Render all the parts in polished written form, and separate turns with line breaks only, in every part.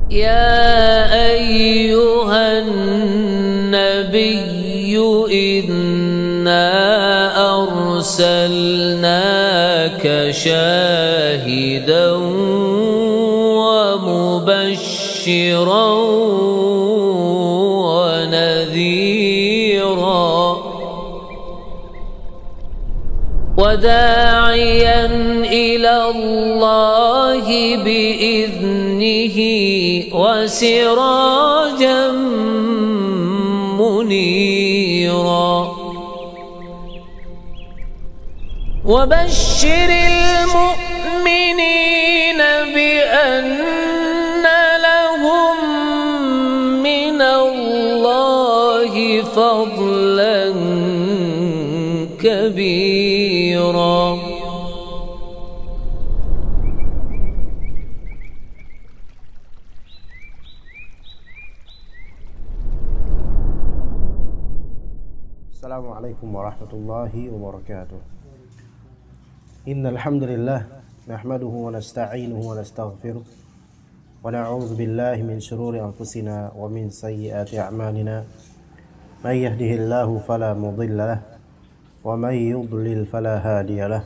يا أيها النبي إنا أرسلناك شاهدا ومبشرا ونذيرا وداعيا إلى الله بإذنه وسراجا منيرا وبشر المؤمنين بأن لهم من الله فضلا كبيرا.
السلام عليكم ورحمة الله وبركاته. إن الحمد لله نحمده ونستعينه ونستغفره ونعوذ بالله من شرور أنفسنا ومن سيئات أعمالنا من يهده الله فلا مضل له ومن يضلل فلا هادي له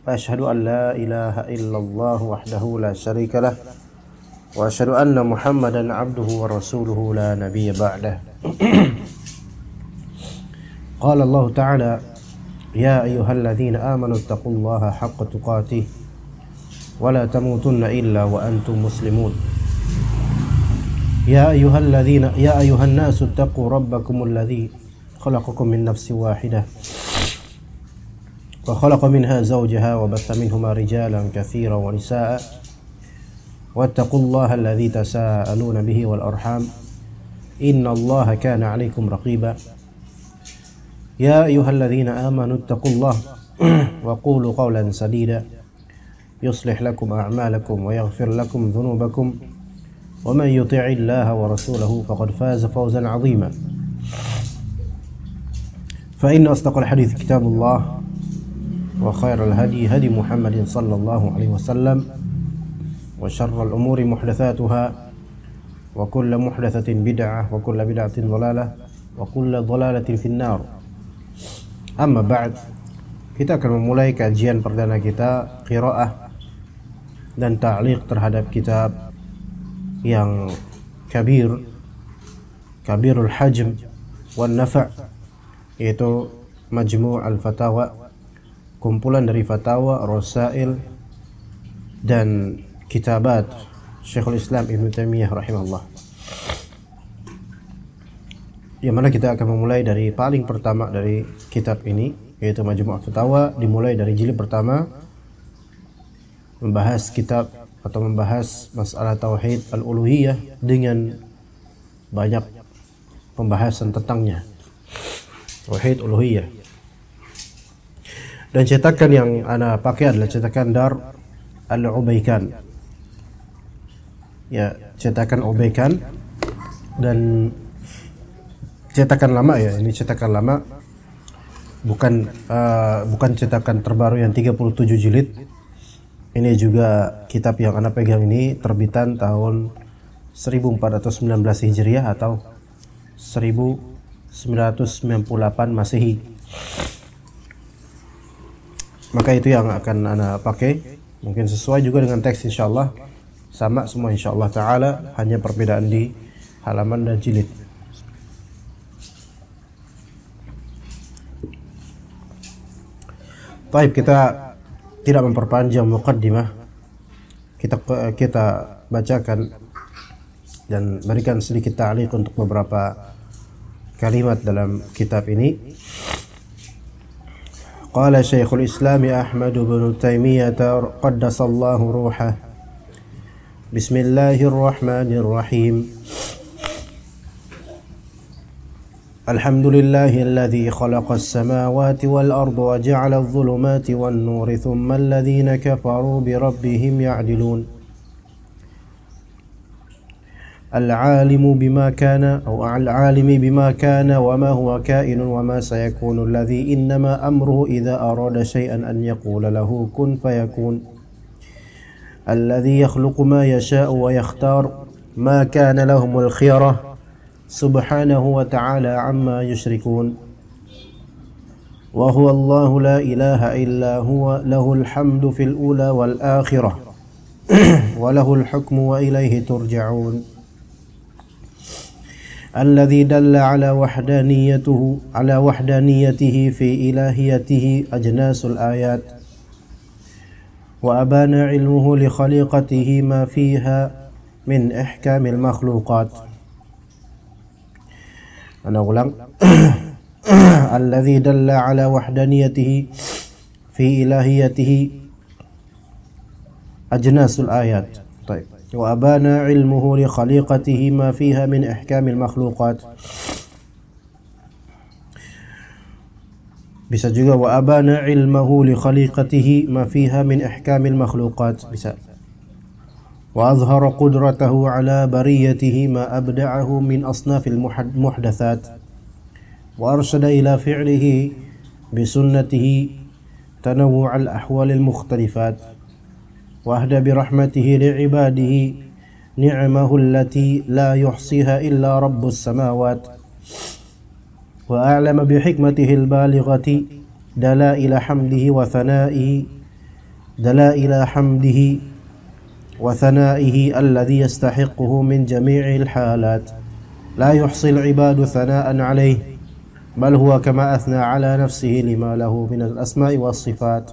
وأشهد أن لا إله إلا الله وحده لا شريك له وأشهد أن محمدا عبده ورسوله لا نبي بعده. قال الله تعالى يا أيها الذين آمنوا اتقوا الله حق تقاته ولا تموتن إلا وأنتم مسلمون. يا أيها الناس اتقوا ربكم الذي خلقكم من نفس واحدة وخلق منها زوجها وبث منهما رجالا كثيرا ونساء واتقوا الله الذي تساءلون به والأرحام إن الله كان عليكم رقيبا. يا أيها الذين آمنوا اتقوا الله وقولوا قولا سديدا يصلح لكم أعمالكم ويغفر لكم ذنوبكم ومن يطع الله ورسوله فقد فاز فوزا عظيما. فإن أصدق الحديث كتاب الله وخير الهدي هدي محمد صلى الله عليه وسلم وشر الأمور محدثاتها وكل محدثة بدعة وكل بدعة ضلالة وكل ضلالة في النار. Amma ba'd, kita akan memulai kajian perdana kita qiraah dan ta'liq terhadap kitab yang kabirul hajm wan nafa', yaitu Majmu' al-Fatawa, kumpulan dari fatwa, rasail dan kitabat Syekhul Islam Ibnu Taimiyah rahimahullah. Yang mana kita akan memulai dari paling pertama dari kitab ini, yaitu Majmu' al-Fatawa, dimulai dari jilid pertama, membahas kitab atau membahas masalah tauhid al-uluhiyah dengan banyak pembahasan tentangnya, tauhid uluhiyah. Dan cetakan yang ana pakai adalah cetakan Dar al-Ubaikan, ya, cetakan Ubaikan, dan cetakan lama, ya, ini cetakan lama, bukan cetakan terbaru yang 37 jilid. Ini juga kitab yang anda pegang ini terbitan tahun 1419 Hijriah atau 1998 Masehi. Maka itu yang akan anda pakai, mungkin sesuai juga dengan teks insyaallah, sama semua insyaallah taala, hanya perbedaan di halaman dan jilid. Baik, kita tidak memperpanjang muqaddimah. Kita bacakan dan berikan sedikit ta'liq untuk beberapa kalimat dalam kitab ini. Qala Syekhul Islam Ahmad bin Taimiyah qaddasallahu ruhah. Bismillahirrahmanirrahim. الحمد لله الذي خلق السماوات والأرض وجعل الظلمات والنور ثم الذين كفروا بربهم يعدلون. العالم بما كان أو العالم بما كان وما هو كائن وما سيكون الذي إنما أمره إذا أراد شيئا أن يقول له كن فيكون. الذي يخلق ما يشاء ويختار ما كان لهم الخيرة سبحانه وتعالى عما يشركون وهو الله لا إله إلا هو له الحمد في الأولى والآخرة وله الحكم وإليه ترجعون الذي دل على وحدانيته في إلهيته أجناس الآيات وأبان علمه لخليقته ما فيها من إحكام المخلوقات. أنا أقول الذي دل على وحدانيته في إلهيته أجناس الآيات. طيب. وأبان علمه لخليقته ما فيها من إحكام المخلوقات. Bisa juga wa abana ilmahu li khaliqatihi ma fiha min ihkamil makhluqat. Bisa. Wa azhara qudratahu ala bariyatihi ma abda'ahu min asnafil muhdathat. Wa arshada ila fi'lihi bi sunnatihi tanawwu' al ahwal al mukhtalifat. Wa ahda bi rahmatihi li ibadihi ni'amahu allati la yuhsiha illa rabbus samawat. وأعلم بحكمته البالغة دلائل حمده وثنائه الذي يستحقه من جميع الحالات لا يحصي العباد ثناء عليه بل هو كما أثنى على نفسه لما له من الأسماء والصفات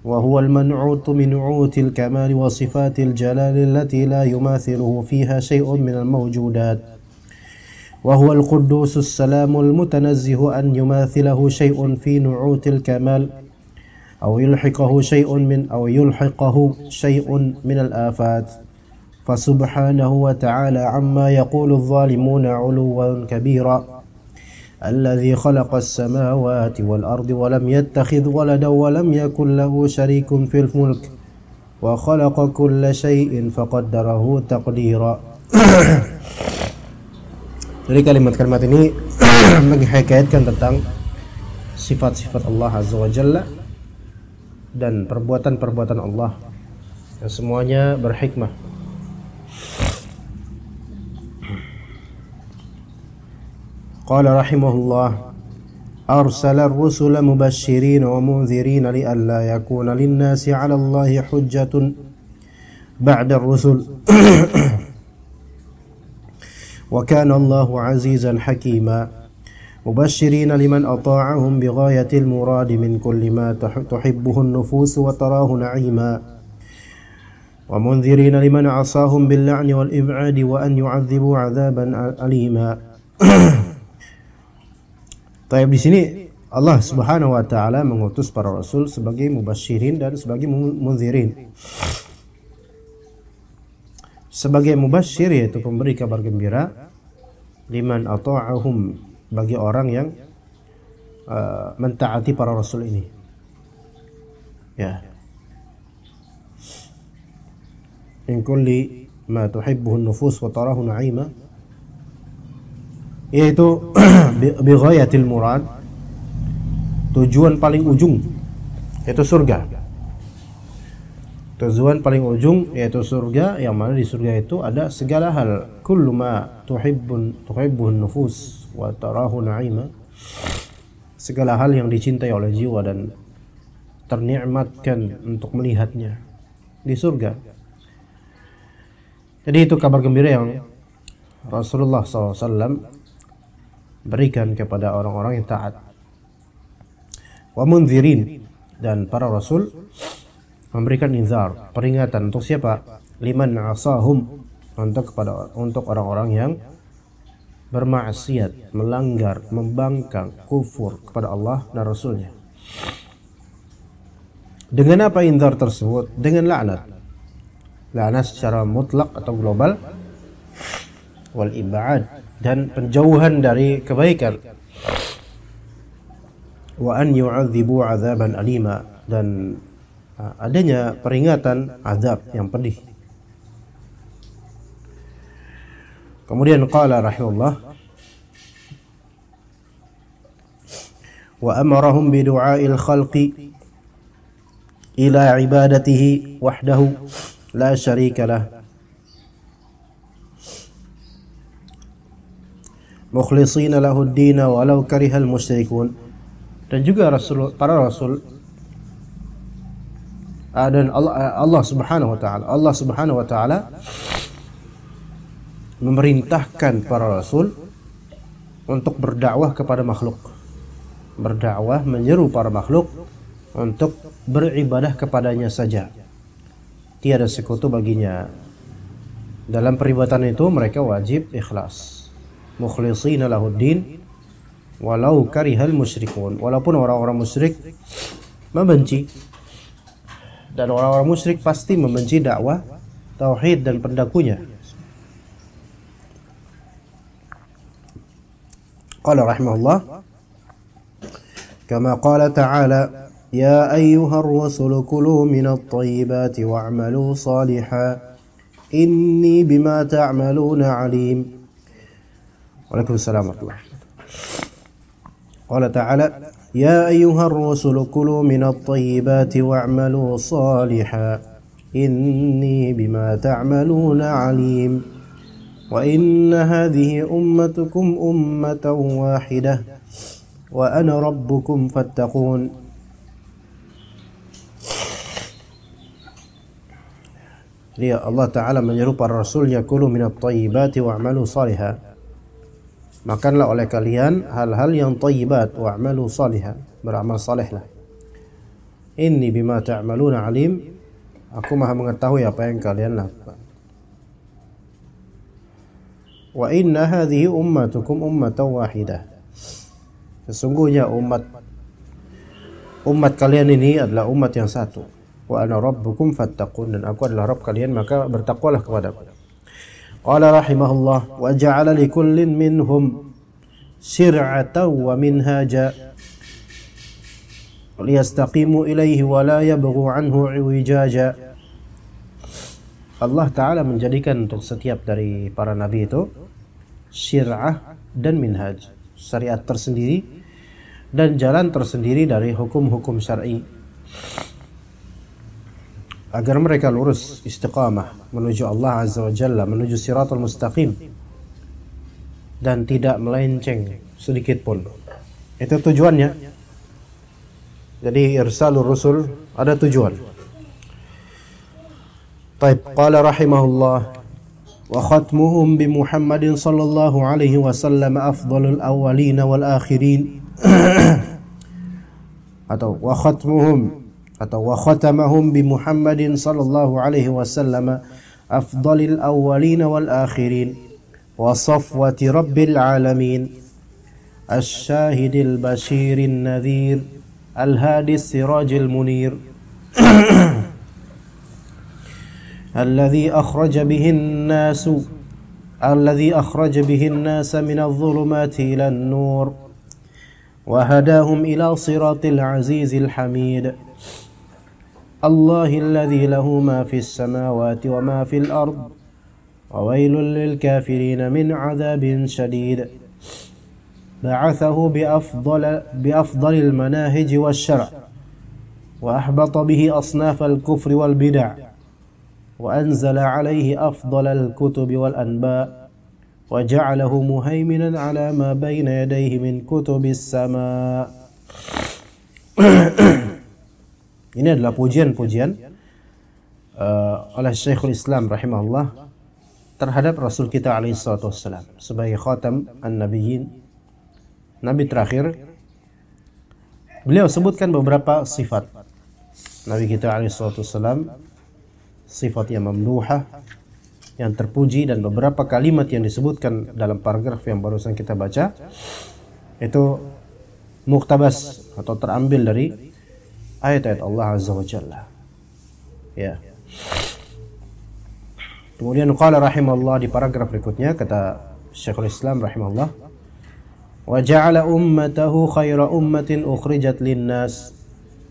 وهو المنعوت من نعوت الكمال وصفات الجلال التي لا يماثله فيها شيء من الموجودات وهو القدوس السلام المتنزه أن يماثله شيء في نعوت الكمال أو يلحقه شيء من الآفات فسبحانه وتعالى عما يقول الظالمون علوا كبيرا الذي خلق السماوات والأرض ولم يتخذ ولدا ولم يكن له شريك في الملك وخلق كل شيء فقدره تقديرا. Jadi kalimat-kalimat ini menghikayatkan tentang sifat-sifat Allah Azza wa Jalla dan perbuatan-perbuatan Allah yang semuanya berhikmah. Qala rahimahullah arsala ar-rusula mubasysyirin wa mundzirin li alla yakuna lin-nasi 'ala Allahi hujjatun ba'da ar-rusul. وكان الله عزيزا حكيما مبشرين لمن أطاعهم بغاية المراد من كل ما تحبه النفوس وتراه نعيما ومنذرين لمن عصاهم باللعن والإبعاد وأن يعذبوا عذابا أليما. Taib di sini Allah Subhanahu wa taala mengutus para rasul sebagai mubasysyirin dan sebagai munzirin. Sebagai mubasyir yaitu pemberi kabar gembira, liman ata'ahum bagi orang yang mentaati para rasul ini. Ya. In kulli ma tuhibbuhu an-nufus wa tarahu na'ima, yaitu bi ghayatil murad, tujuan paling ujung yaitu surga. Tujuan paling ujung yaitu surga, yang mana di surga itu ada segala hal. Kullu ma tuhibbun nufus wa tarahu na'ima, segala hal yang dicintai oleh jiwa dan ternikmatkan untuk melihatnya di surga. Jadi itu kabar gembira yang Rasulullah SAW berikan kepada orang-orang yang taat. Wa mundzirin, dan para rasul memberikan inzar, peringatan untuk siapa? Liman asahum, untuk orang-orang yang bermaksiat, melanggar, membangkang, kufur kepada Allah dan Rasulnya. Dengan apa inzar tersebut? Dengan laknat. Laknat secara mutlak atau global, wal ibad, dan penjauhan dari kebaikan. Wa an yu'adzibu 'adzaban alima, dan adanya peringatan azab yang pedih. Kemudian qala rahimahullah wa amarahum bi du'a'il khalqi ila ibadatihi wahdahu la syarika lah mukhlishina lahud-din walau karihal musyrikun. Dan juga para rasul dan Allah Subhanahu wa taala memerintahkan para rasul untuk berdakwah kepada makhluk. Berdakwah menyeru para makhluk untuk beribadah kepadanya saja. Tiada sekutu baginya. Dalam peribadatan itu mereka wajib ikhlas. Mukhlishina lahud-din walau karihal musyrikun. Walaupun orang-orang musyrik membenci. Dan orang-orang musyrik pasti membenci dakwah tauhid dan pendakunya. Qala rahimahullah, kama qala ta'ala, ya ayyuhar rasul kulu minat thayyibati wa'malu salihan inni bima ta'maluna alim. Waalaikumsalam warahmatullahi wabarakatuh. Qala ta'ala, ya ayyuhar rasul kulu minat thayyibati wa'malu salihan inni bima ta'maluna alim. Wa inna hadhihi ummatukum ummatan wahidah wa ana rabbukum fattaqun. Jadi Allah Ta'ala menyeru para rasulnya, kulu minat thayyibati wa'malu salihan. Makanlah oleh kalian hal-hal yang thayyibat, wa'malu salihan, beramal salehlah. Inni bima ta'maluna alim, aku maha mengetahui apa yang kalian lakukan. Wa inna hadhihi ummatukum ummatan wahidah. Sesungguhnya umat kalian ini adalah umat yang satu. Wa ana rabbukum fattaqun, dan aku adalah Rabb kalian, maka bertakwalah kepadaku. Qala rahimahullah, wa ja'ala likullin minhum shir'atan wa minhaja liyastaqimu ilaihi wa la yabghu anhu iwijaja. Allah Ta'ala menjadikan untuk setiap dari para nabi itu syir'ah dan minhaj, syariat tersendiri dan jalan tersendiri dari hukum-hukum syar'i, agar mereka lurus istiqamah menuju Allah Azza wa Jalla, menuju siratal mustaqim, dan tidak melenceng sedikit pun. Itu tujuannya. Jadi irsalur rusul ada tujuan. Taib, qala rahimahullah, wa khatmuhum bi Muhammadin sallallahu alaihi wasallam afdalul awwalin wal akhirin. Atau wa khatamahum bi Muhammadin sallallahu alaihi wasallam afdalil awwalin wal akhirin wa safwati rabbil alamin asyahidil bashirin nadhir al-hadis sirajil munir الذي أخرج به الناس من الظلمات إلى النور وهداهم إلى صراط العزيز الحميد الله الذي له ما في السماوات وما في الأرض وويل للكافرين من عذاب شديد بعثه بأفضل المناهج والشرع وأحبط به أصناف الكفر والبدع وأنزل عليه أفضل الكتب والأنباء وجعله مهيمنا على ما بين يديه من كتب السماء. Ini adalah pujian-pujian oleh Syekhul Islam rahimahullah terhadap Rasul kita alaihi salatu wassalam sebagai khatam an-nabiyyin, nabi terakhir. Beliau sebutkan beberapa sifat Nabi kita alaihi salatu wassalam, sifat yang mamduhah, yang terpuji, dan beberapa kalimat yang disebutkan dalam paragraf yang barusan kita baca itu muktabas atau terambil dari ayat-ayat Allah Azza wa Jalla. Ya. Kemudian qala rahimahullah, di paragraf berikutnya kata Syekhul Islam rahimahullah, wa ja'ala ummatahu khaira ummatin ukhrijat lin-nas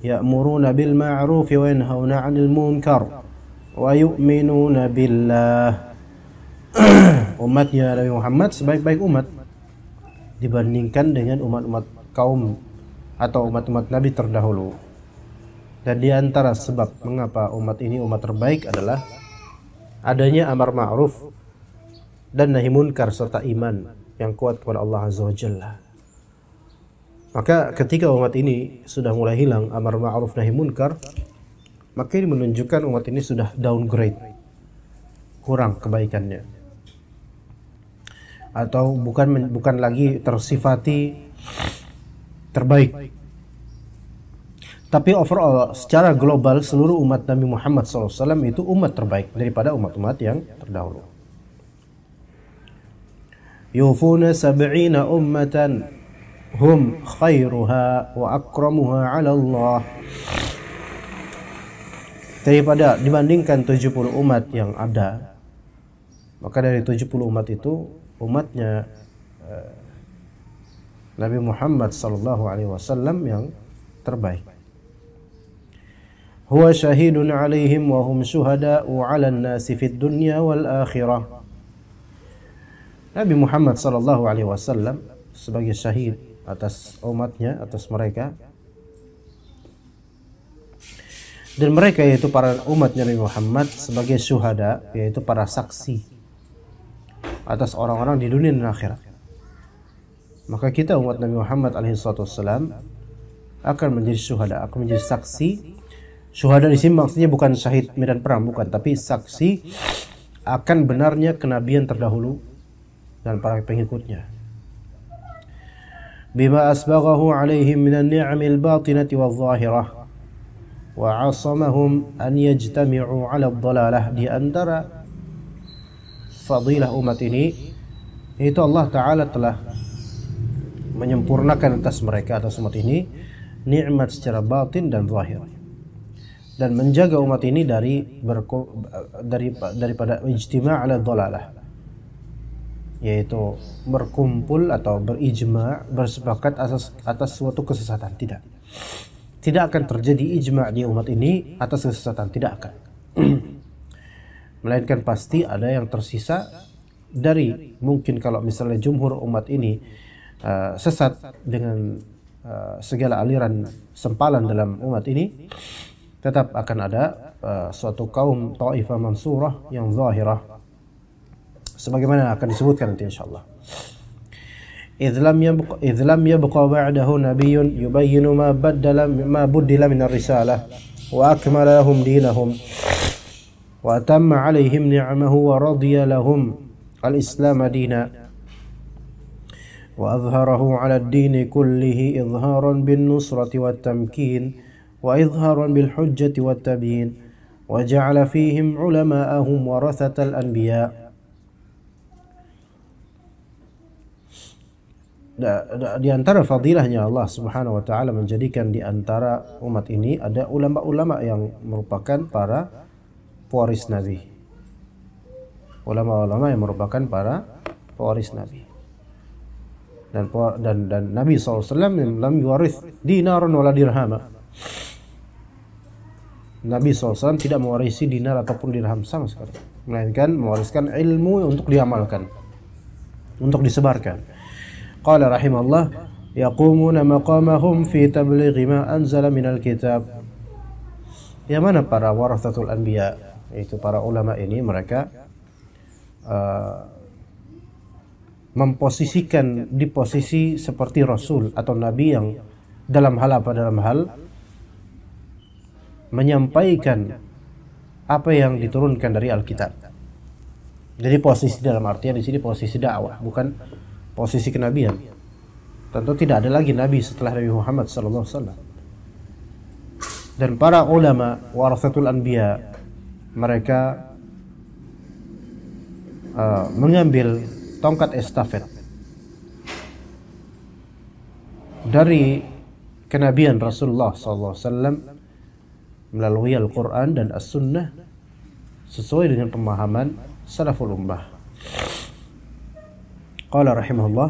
ya'muruna bil ma'ruf wa yanhauna 'anil munkar wa yu'minuna billah. Umatnya Nabi Muhammad sebaik-baik umat dibandingkan dengan umat-umat kaum atau umat-umat Nabi terdahulu. Dan di antara sebab mengapa umat ini umat terbaik adalah adanya amar ma'ruf dan nahi munkar serta iman yang kuat kepada Allah Azza wa Jalla. Maka ketika umat ini sudah mulai hilang amar ma'ruf nahi munkar, maka ini menunjukkan umat ini sudah downgrade, kurang kebaikannya, atau bukan lagi tersifati terbaik. Tapi overall, secara global, seluruh umat Nabi Muhammad SAW itu umat terbaik daripada umat-umat yang terdahulu. Yufuna sab'ina ummatan hum khairuha wa akramuha ala Allah. Daripada dibandingkan 70 umat yang ada, maka dari 70 umat itu umatnya Nabi Muhammad SAW yang terbaik. Huwa syahidun alaihim wa hum syuhada'u 'alan nasi fid dunya wal akhirah. Nabi Muhammad SAW sebagai syahid atas umatnya, atas mereka, dan mereka yaitu para umatnya Nabi Muhammad sebagai syuhada, yaitu para saksi atas orang-orang di dunia dan akhirat. Maka kita umat Nabi Muhammad SAW akan menjadi syuhada, akan menjadi saksi. Syuhada di sini maksudnya bukan syahid medan perang, bukan, tapi saksi akan benarnya kenabian terdahulu dan para pengikutnya. Bima asbaghahu alaihim minan ni'amil batinati wal zahirah wa 'asamahum an yajtami'u 'ala ad-dhalalah. Di antara fadilah umat ini itu Allah Ta'ala telah menyempurnakan atas mereka, atas umat ini, nikmat secara batin dan zahir, dan menjaga umat ini daripada ijtima' ala dhalalah, yaitu berkumpul atau berijma', bersepakat atas suatu kesesatan. Tidak akan terjadi ijma' di umat ini atas kesesatan, tidak akan. Melainkan pasti ada yang tersisa dari, mungkin kalau misalnya jumhur umat ini sesat dengan segala aliran sempalan dalam umat ini, tetap akan ada suatu kaum ta'ifah mansurah yang zahirah, sebagaimana akan disebutkan nanti insyaallah. إذ لم يبق بعده نبي يبين ما بدل من الرسالة وأكمل لهم دينهم وأتم عليهم نعمه ورضي لهم الإسلام دينا وأظهره على الدين كله إظهارا بالنصرة والتمكين وإظهارا بالحجة والتبيين وجعل فيهم علماءهم ورثة الأنبياء. Di antara fadilahnya Allah Subhanahu wa taala menjadikan di antara umat ini ada ulama-ulama yang merupakan para pewaris Nabi. Ulama-ulama yang merupakan para pewaris Nabi. Dan Nabi SAW lam yuwarith dinaran wala dirhama. Nabi SAW tidak mewarisi dinar ataupun dirham sama sekali, melainkan mewariskan ilmu untuk diamalkan, untuk disebarkan. Qala rahimahullah, yaqumuna maqamahum fi tablighi ma anzala minal kitab. Yang mana para warathatul anbiya, yaitu para ulama ini, mereka memposisikan di posisi seperti Rasul atau Nabi yang dalam hal menyampaikan apa yang diturunkan dari Alkitab. Jadi posisi dalam artian di sini posisi dakwah, bukan posisi kenabian. Tentu tidak ada lagi nabi setelah Nabi Muhammad SAW. Dan para ulama warathatul anbiya, mereka mengambil tongkat estafet dari kenabian Rasulullah SAW melalui Al-Quran dan As-Sunnah sesuai dengan pemahaman salaful ummah. Qala rahimahullah,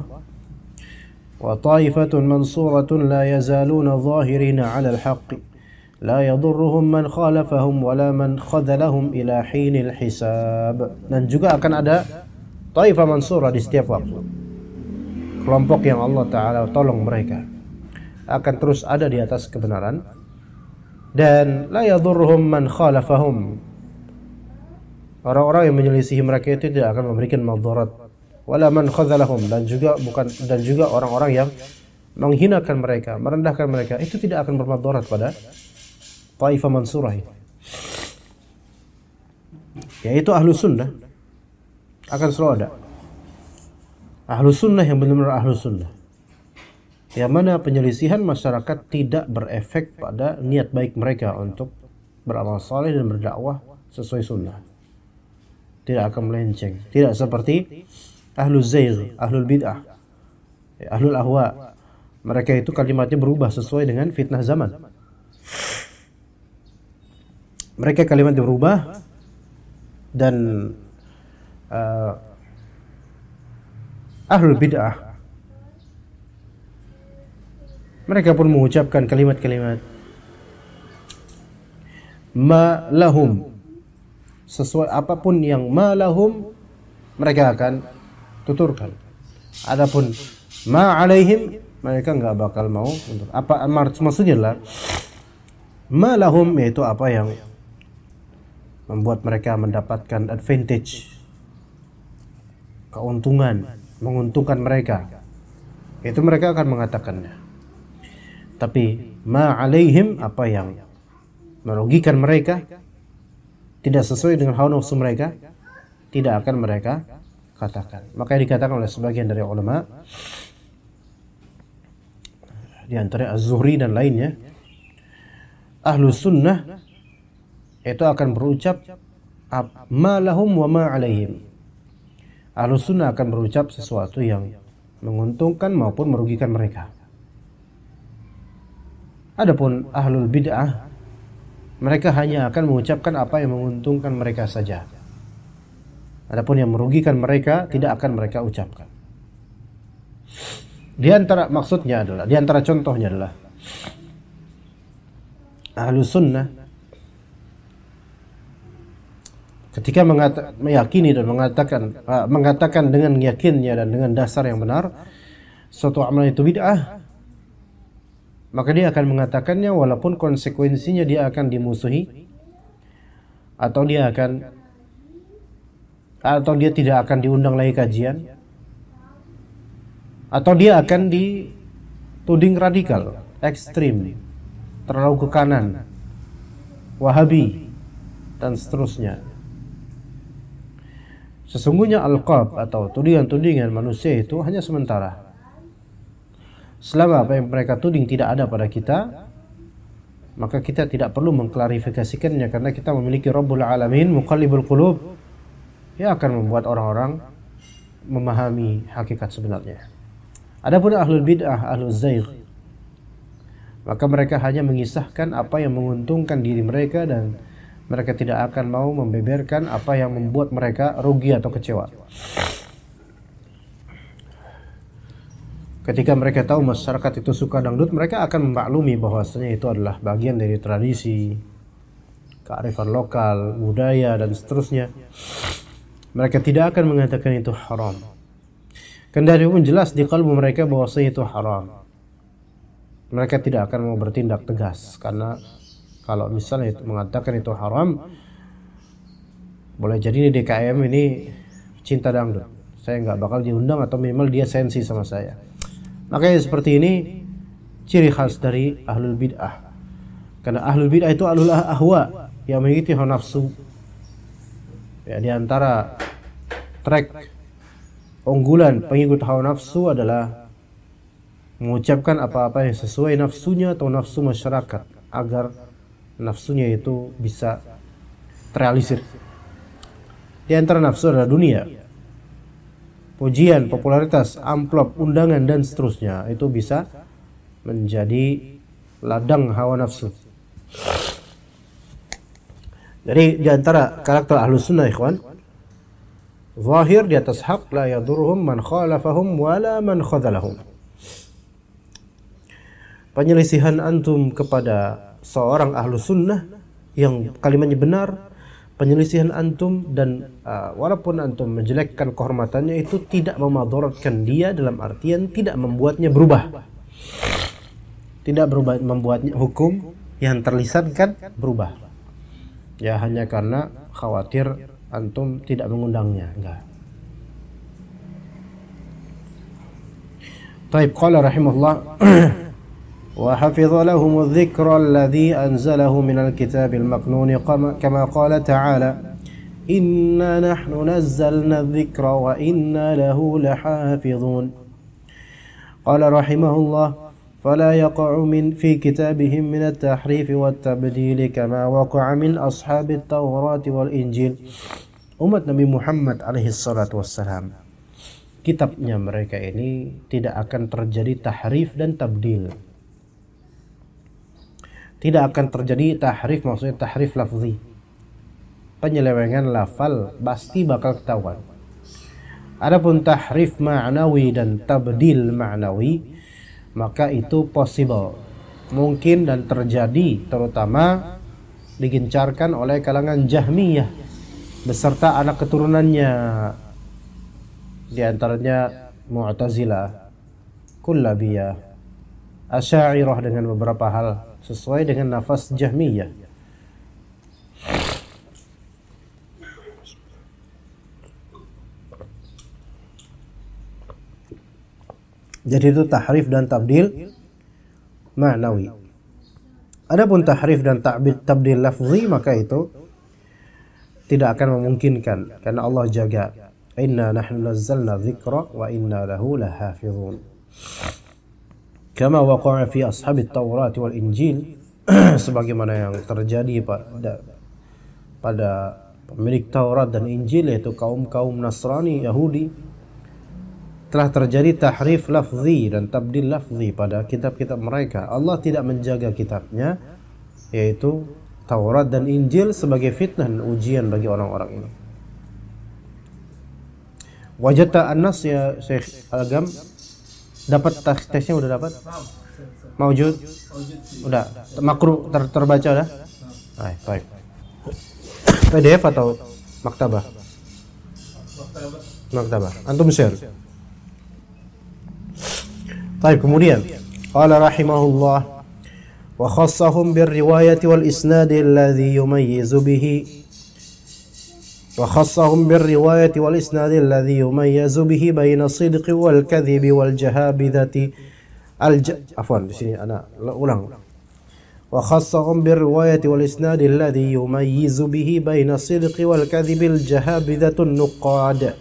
wa ta'ifatun mansuratun la yazaluna zahirina 'ala al-haqq la yadurruhum man khalafahum wala man khadhalahum ila hinil hisab. Dan juga akan ada taifah mansurah di setiap waktu, kelompok yang Allah Ta'ala tolong mereka, akan terus ada di atas kebenaran, dan la yadurruhum man khalafahum, orang-orang yang menyelisihi mereka itu tidak akan memberikan madarat wala man khadzalahum, dan juga orang-orang yang menghinakan mereka, merendahkan mereka, itu tidak akan bermadarat pada Taifah Mansurah ini. Yaitu ahlu sunnah akan selalu ada. Ahlu sunnah yang benar-benar ahlu sunnah, yang mana penyelisihan masyarakat tidak berefek pada niat baik mereka untuk beramal saleh dan berdakwah sesuai sunnah. Tidak akan melenceng. Tidak seperti ahlu zaygh, ahlul bid'ah, ahlul ahwa. Mereka itu kalimatnya berubah sesuai dengan fitnah zaman. Mereka kalimatnya berubah dan ahlul bid'ah mereka pun mengucapkan kalimat-kalimat ma lahum, sesuai apapun yang ma lahum mereka akan tuturkan. Adapun ma alaihim mereka nggak bakal mau untuk apa. Maksudnya lah ma lahum yaitu apa yang membuat mereka mendapatkan advantage, keuntungan, menguntungkan mereka, itu mereka akan mengatakannya. Tapi ma alaihim, apa yang merugikan mereka, tidak sesuai dengan hawa nafsu mereka, tidak akan mereka katakan. Makanya dikatakan oleh sebagian dari ulama, di antara Az-Zuhri dan lainnya, ahlu sunnah itu akan berucap ma lahum wa ma alaihim. Ahlu sunnah akan berucap sesuatu yang menguntungkan maupun merugikan mereka. Adapun ahlul bid'ah, mereka hanya akan mengucapkan apa yang menguntungkan mereka saja. Adapun yang merugikan mereka tidak akan mereka ucapkan. Di antara maksudnya adalah, di antara contohnya adalah ahlu sunnah ketika meyakini dan mengatakan dengan yakinnya dan dengan dasar yang benar suatu amalan itu bid'ah, maka dia akan mengatakannya walaupun konsekuensinya dia akan dimusuhi, atau dia tidak akan diundang lagi kajian, atau dia akan dituding radikal, ekstrim, terlalu ke kanan, wahabi, dan seterusnya. Sesungguhnya alqab atau tudingan-tudingan manusia itu hanya sementara. Selama apa yang mereka tuding tidak ada pada kita, maka kita tidak perlu mengklarifikasikannya, karena kita memiliki Rabbul Alamin, Muqallibul Qulub, yang akan membuat orang-orang memahami hakikat sebenarnya. Adapun ahlul bid'ah, ahlul zaygh, maka mereka hanya mengisahkan apa yang menguntungkan diri mereka, dan mereka tidak akan mau membeberkan apa yang membuat mereka rugi atau kecewa. Ketika mereka tahu masyarakat itu suka dangdut, mereka akan memaklumi bahwasanya itu adalah bagian dari tradisi, kearifan lokal, budaya, dan seterusnya. Mereka tidak akan mengatakan itu haram. Kendari pun jelas di kalbu mereka bahwasanya itu haram. Mereka tidak akan mau bertindak tegas, karena kalau misalnya itu mengatakan itu haram, boleh jadi ini DKM ini cinta dangdut, saya nggak bakal diundang atau minimal dia sensi sama saya. Makanya seperti ini ciri khas dari ahlul bid'ah, karena ahlul bid'ah itu ahlul ahwa, yang mengikuti hawa nafsu. Ya, di antara track unggulan pengikut hawa nafsu adalah mengucapkan apa-apa yang sesuai nafsunya atau nafsu masyarakat, agar nafsunya itu bisa terrealisir. Di antara nafsu adalah dunia, pujian, popularitas, amplop, undangan, dan seterusnya. Itu bisa menjadi ladang hawa nafsu. Jadi di antara karakter ahlus sunnah ikhwan, zahir di atas haq, la yadurhum man khalafahum wala man khadalahum. Penyelisihan antum kepada seorang ahlu sunnah yang kalimatnya benar, penyelisihan antum dan walaupun antum menjelekkan kehormatannya, itu tidak memadaratkan dia, dalam artian tidak membuatnya berubah, tidak berubah, membuatnya hukum yang terlisankan berubah, ya hanya karena khawatir antum tidak mengundangnya. Enggak. Taib qala rahimahullah wa hafidha lahum adh-dhikra alladhi anzalahu minal kitabil maknun kama qala ta'ala inna nahnu nazzalna adh-dhikra wa inna lahu lahafidhun. Qala rahimahullah فلا يقع في كتابهم من التحريف والتبديل كما وقع من أصحاب التوراة والإنجيل. Umat Nabi Muhammad alaihi salatu wassalam, kitabnya mereka ini tidak akan terjadi tahrif dan tabdil. Tidak akan terjadi tahrif, maksudnya tahrif lafzi, penyelewengan lafal pasti bakal ketahuan. Adapun tahrif ma'nawi dan tabdil ma'nawi, maka itu possible, mungkin dan terjadi, terutama digencarkan oleh kalangan Jahmiyah beserta anak keturunannya, di antaranya Mu'tazilah, Kullabiyah, Asy'ariyah dengan beberapa hal sesuai dengan nafas Jahmiyah. Jadi itu tahrif dan tabdil ma'nawi. Adapun tahrif dan tabdil lafzi, maka itu tidak akan memungkinkan karena Allah jaga. Inna nahnu nazzalna dzikra wa inna lahu lahafizun. Kama waqa'a fi ashabit Taurat wal Injil, sebagaimana yang terjadi pada pemilik Taurat dan Injil, yaitu kaum Nasrani, Yahudi. Telah terjadi tahrif lafzi dan tabdil lafzi pada kitab-kitab mereka. Allah tidak menjaga kitabnya, yaitu Taurat dan Injil, sebagai fitnah dan ujian bagi orang-orang ini. Wajata an-nas ya Syekh Al-Agam, dapat teksnya udah dapat? Maujud? Udah. Makru terbaca dah? Baik. PDF atau maktabah? Maktabah. Antum share. Baik, kemudian qala rahimahullah wa khassahum birriwayati wal isnadi alladhi yumayyizu bihi bihi baina sidqi wal kadhibi wal jahabidati di sini ana ulang. Wa khassahum birriwayati wal isnadi alladhi yumayyizu bihi baina sidqi wal kadhibi al jahabidatun nuqad.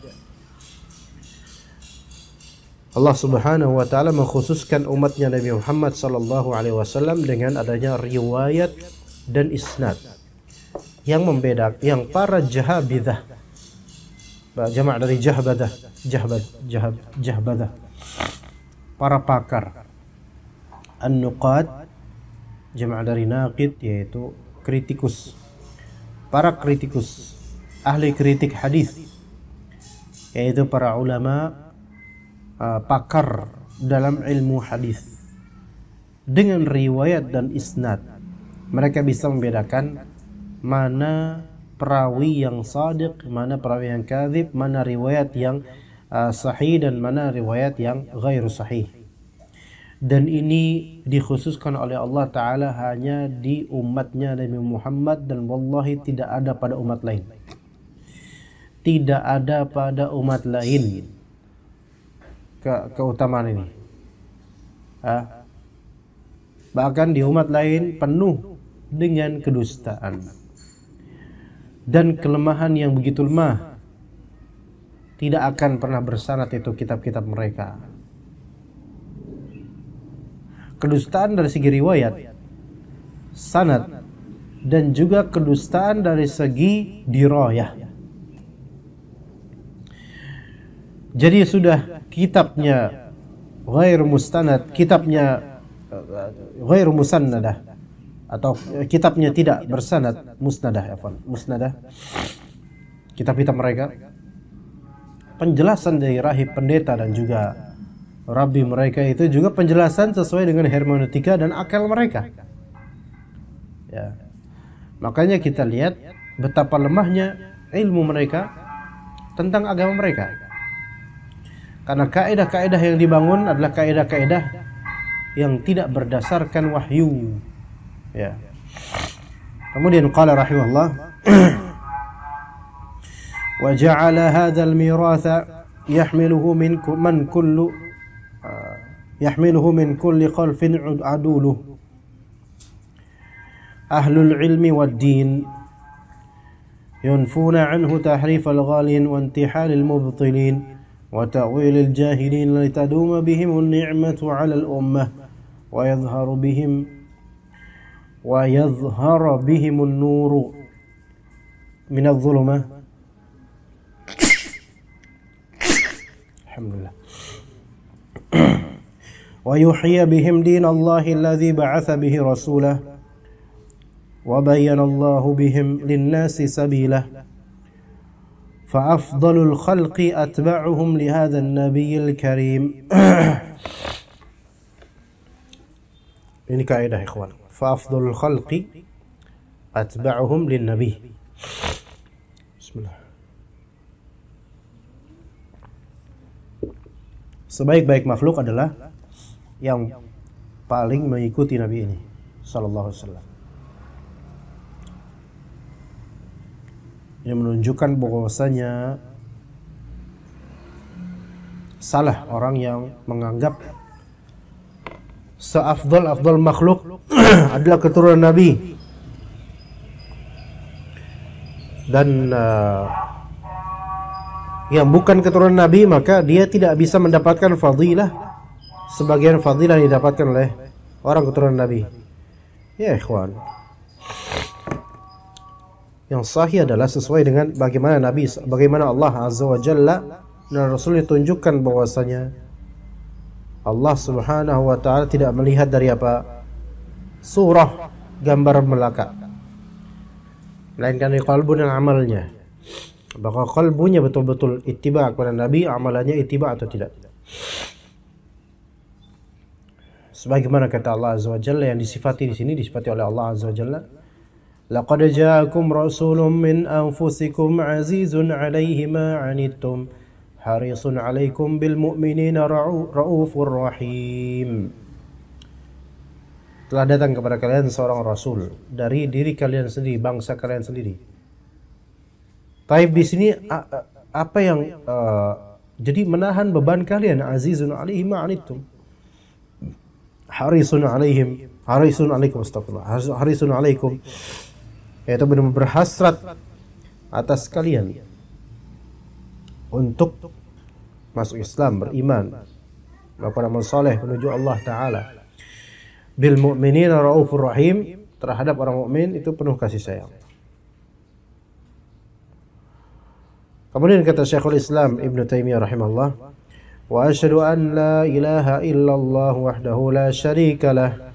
Allah Subhanahu wa taala mengkhususkan umatnya Nabi Muhammad sallallahu alaihi wasallam dengan adanya riwayat dan isnad yang membedakan, yang para jahabidah, jamak dari jahbadah, para pakar. An-nuqad jamak dari naqid, yaitu kritikus. Para kritikus, ahli kritik hadis, yaitu para ulama, pakar dalam ilmu hadis. Dengan riwayat dan isnad mereka bisa membedakan mana perawi yang shadiq, mana perawi yang kadzib, mana riwayat yang sahih dan mana riwayat yang ghairu sahih. Dan ini dikhususkan oleh Allah Ta'ala hanya di umatnya Nabi Muhammad, dan wallahi tidak ada pada umat lain. Tidak ada pada umat lain keutamaan ini. Bahkan di umat lain penuh dengan kedustaan dan kelemahan yang begitu lemah. Tidak akan pernah bersanad itu kitab-kitab mereka. Kedustaan dari segi riwayat, sanad, dan juga kedustaan dari segi dirayah. Jadi sudah kitabnya ghair mustanad, kitabnya ghair musannadah, atau kitabnya tidak bersanad, musnadah, kitab-kitab mereka, penjelasan dari rahib, pendeta, dan juga rabbi mereka itu juga penjelasan sesuai dengan hermeneutika dan akal mereka. Ya. Makanya kita lihat betapa lemahnya ilmu mereka tentang agama mereka. Karena kaidah-kaidah yang dibangun adalah kaidah-kaidah yang tidak berdasarkan wahyu. Ya. Kemudian qala rahimahullah wa ja'ala hadzal miratha yahmiluhu man kullu يحمله من كل خلف عدوله أهل العلم والدين ينفون عنه تحريف الغالين وانتحال المبطلين وتأويل الجاهلين لتدوم بهم النعمة على الأمة ويظهر بهم النور من الظلمة الحمد لله ويحيي بهم دين الله الذي بعث به رسوله وبين الله بهم للناس سبيله فأفضل الخلق أتبعهم لهذا النبي الكريم. Ini kaidah ikhwan. Fa'afdhalul khalqi atba'uhum lin-nabi. Bismillah. Sebaik-baik makhluk adalah yang paling mengikuti Nabi ini sallallahu alaihi wasallam. Yang menunjukkan bahwasanya salah orang yang menganggap seafdal makhluk adalah keturunan Nabi dan yang bukan keturunan Nabi maka dia tidak bisa mendapatkan fadilah sebagian fadilah yang didapatkan oleh orang keturunan Nabi. Ya ikhwan, yang sahih adalah sesuai dengan bagaimana Allah Azza wa Jalla dan Rasul tunjukkan bahwasanya Allah Subhanahu wa taala tidak melihat dari apa? Surah, gambar belaka. Melainkan dari qalbu dan amalnya. Apakah qalbunya betul-betul ittiba kepada Nabi, amalannya ittiba atau tidak? Sebagaimana kata Allah Azza wa Jalla yang disifati di sini disifati oleh Allah Azza wa Jalla, laqad ja'akum rasulun min anfusikum azizun 'alaihi ma 'anittum harisun 'alaikum bil mu'minina raufur rahim. Telah datang kepada kalian seorang rasul dari diri kalian sendiri, bangsa kalian sendiri. Taib di sini apa yang jadi menahan beban kalian, azizun 'alaihi ma 'anittum. Harisun 'alaikum astagfirullah. Harisun 'alaikum yaitu benar-benar berhasrat atas kalian untuk masuk Islam, beriman, melakukan amal soleh menuju Allah Ta'ala. Bil mu'minina raufur rahim, terhadap orang mukmin itu penuh kasih sayang. Kemudian kata Syekhul Islam Ibn Taimiyah rahimahullah, wa asyhadu an la ilaha illallah wahdahu la syarika lah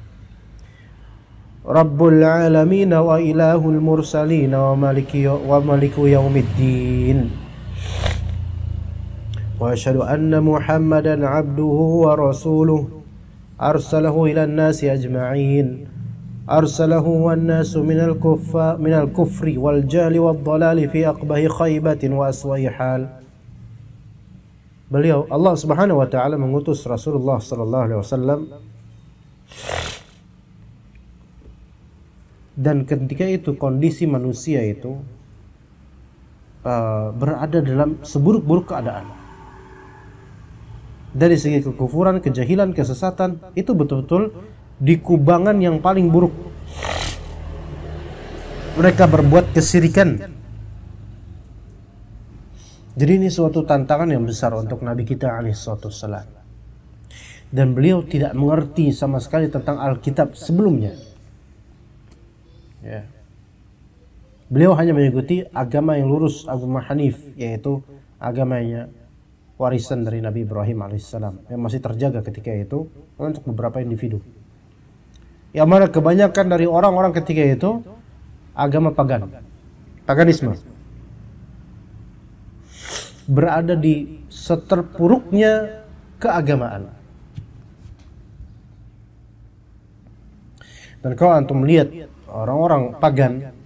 Rabbul alamin wa ilahul mursalin wa maliku yaumiddin. وأشهد أن محمدا عبده ورسوله أرسله إلى الناس أجمعين أرسله والناس من الكفر والجهل والضلال في أقبح خيبة وأسوأ حال. Beliau Allah Subhanahu wa taala mengutus Rasulullah sallallahu alaihi wasallam dan ketika itu kondisi manusia itu berada dalam seburuk-buruk keadaan. Dari segi kekufuran, kejahilan, kesesatan, itu betul-betul di kubangan yang paling buruk. Mereka berbuat kesyirikan. Jadi ini suatu tantangan yang besar untuk Nabi kita alaihissalam. Dan beliau tidak mengerti sama sekali tentang Alkitab sebelumnya. Ya. Beliau hanya mengikuti agama yang lurus, agama Hanif, yaitu agamanya warisan dari Nabi Ibrahim alaihissalam yang masih terjaga ketika itu untuk beberapa individu. Yang mana kebanyakan dari orang-orang ketika itu agama paganisme. Berada di seterpuruknya keagamaan. Dan kalau antum melihat orang-orang pagan,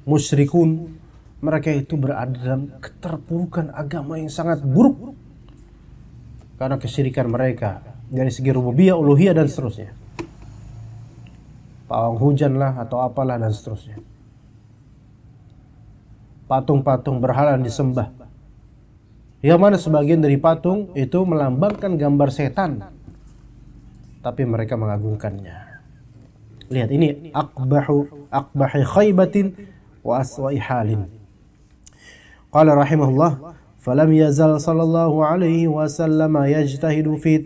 musyrikun, mereka itu berada dalam keterpurukan agama yang sangat buruk karena kesyirikan mereka dari segi rububiyah, uluhiyah dan seterusnya. Pawang hujan lah atau apalah dan seterusnya. Patung-patung berhala yang disembah. Yang mana sebagian dari patung itu melambangkan gambar setan. tapi mereka mengagungkannya. Lihat ini aqbahi khaybatin wa aswa'i halin. Qala rahimahullah, falam yazal sallallahu alaihi wasallam yajtahidu fi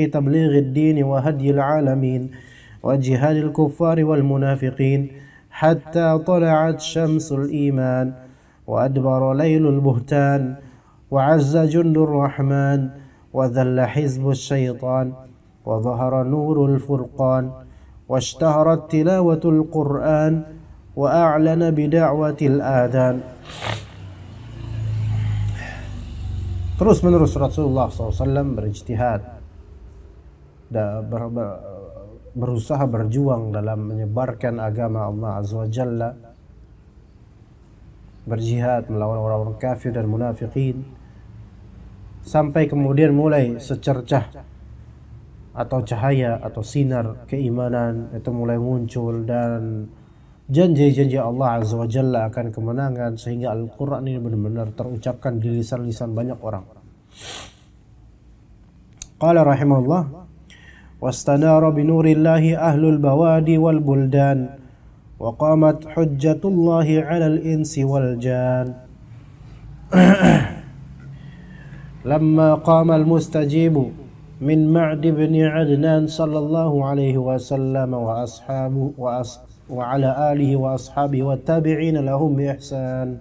tabligh ad-din wa hadyi al-alamin wa jihad al-kuffar wal munafiqin hatta tala'at syamsul iman wa adbara laylul buhtan wa azza jundur rahman wa dhalla hizbus syaitan wa dhahara nurul furqan wa ishtaharat tilawatul Qur'an wa a'lana bida'watil adhan. Terus menerus Rasulullah SAW berijtihad, berusaha berjuang dalam menyebarkan agama Allah Azza wa Jalla, berjihad melawan orang-orang kafir dan munafikin, sampai kemudian mulai secercah atau cahaya atau sinar keimanan itu mulai muncul, dan janji-janji Allah Azza wa Jalla akan kemenangan, sehingga Al-Quran ini benar-benar terucapkan di lisan-lisan banyak orang. Qala rahimahullah, wastanara binurillahi ahlul bawadi wal buldan wa qamat hujjatullahi 'alal insi wal jan. Lamma qama al-mustajibu min Ma'd ibn Adnan sallallahu alaihi wasallam wa ashabu وعلى آله وأصحابه والتابعين لهم بإحسان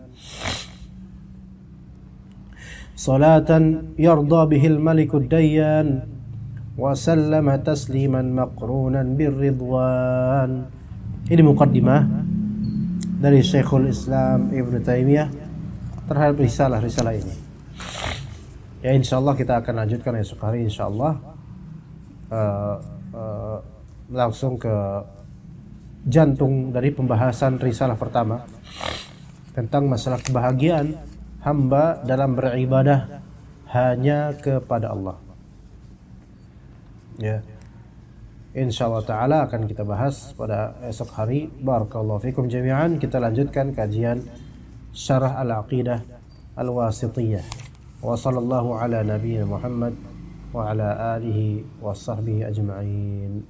صلاة يرضى به الملك الديان وسلم تسليما مقرونا بالرضوان. Ini muqaddimah dari Syekhul Islam Ibn Taimiyah terhadap risalah ini. Ya, insyaallah kita akan lanjutkan esok hari insyaallah, langsung ke jantung dari pembahasan risalah pertama tentang masalah kebahagiaan hamba dalam beribadah hanya kepada Allah. Ya, insyaallah taala akan kita bahas pada esok hari. Barakallahu fikum jami'an. Kita lanjutkan kajian Syarah Al-Aqidah Al-Wasithiyah. Wa sallallahu ala nabiyyina Muhammad wa ala alihi wa sahbihi ajma'in.